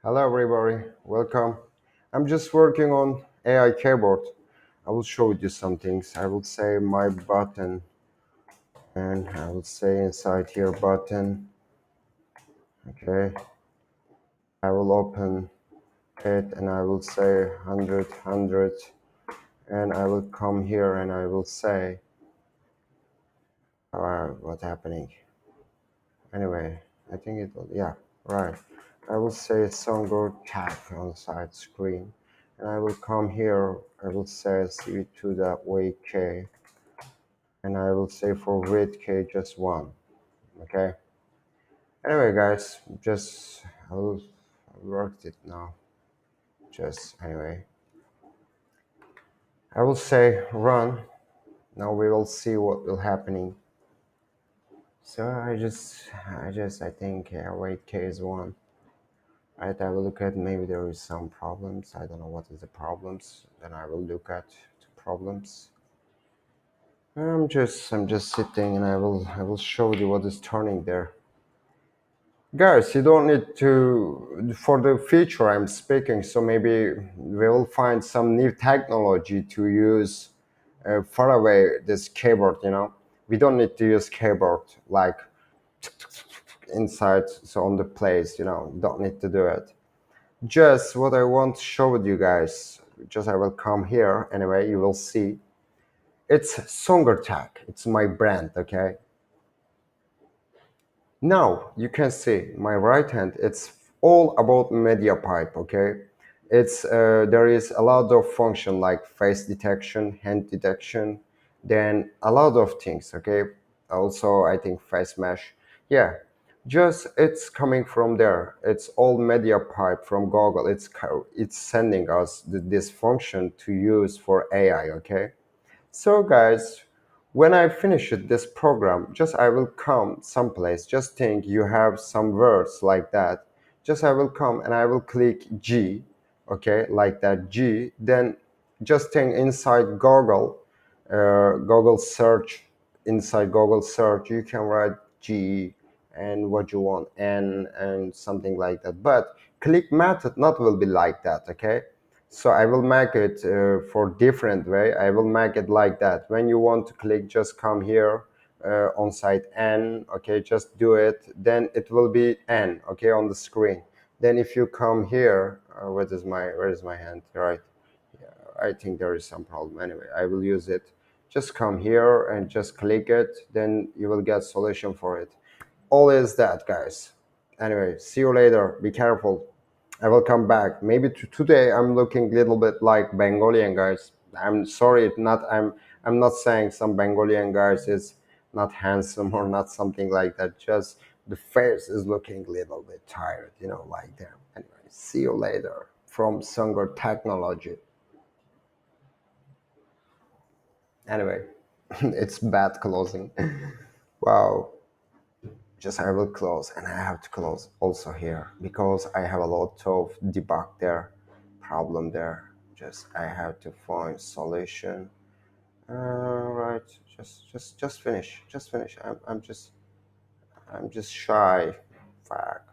Hello everybody, welcome. I'm just working on AI keyboard. I will show you some things. I will say my button and I will say inside here button. Okay, I will open it and I will say 100 and I will come here and I will say what's happening. Anyway, I think it will, yeah, right. I will say Songbird tag on the side screen and I will come here. I will say CV2 that way K and I will say for width K just one. Okay. Anyway, guys, just I worked it now. Just anyway, I will say run. Now we will see what will happening. So I think weight K is one. Right, I will look at maybe there is some problems. I don't know what is the problems. Then I will look at the problems. I'm just sitting and I will show you what is turning there. Guys, you don't need to for the future I'm speaking, so maybe we will find some new technology to use far away this keyboard, We don't need to use keyboard like inside so on the place, don't need to do it. Just what I want to show with you guys, just I will come here anyway, you will see. It's Songertag, it's my brand, okay? Now you can see my right hand, it's all about media pipe, okay? It's there is a lot of function like face detection, hand detection, then a lot of things, okay? Also I think face mesh. Yeah, just it's coming from there. It's all media pipe from Google. It's sending us this function to use for AI, okay? So guys, when I finish this program, just I will come someplace. Just think you have some words like that. Just I will come and I will click G, okay, like that G. Then just think inside Google, Google search. Inside Google search, you can write G and what you want and something like that. But click method not will be like that, okay? So I will make it for different way. I will make it like that. When you want to click, just come here on site N, okay, just do it. Then it will be N, okay, on the screen. Then if you come here, where is my hand? Right. Yeah, I think there is some problem. Anyway, I will use it. Just come here and just click it. Then you will get solution for it. All is that, guys. Anyway, see you later. Be careful. I will come back. Maybe today I'm looking a little bit like Bengalian guys. I'm sorry, I'm not saying some Bengalian guys is not handsome or not something like that. Just the face is looking a little bit tired, like them. Anyway, see you later from Sunger Technology. Anyway, it's bad closing. Wow. Just I will close and I have to close also here because I have a lot of debug there, problem there. Just I have to find solution. Right, just finish, just finish. I'm just shy. Fuck.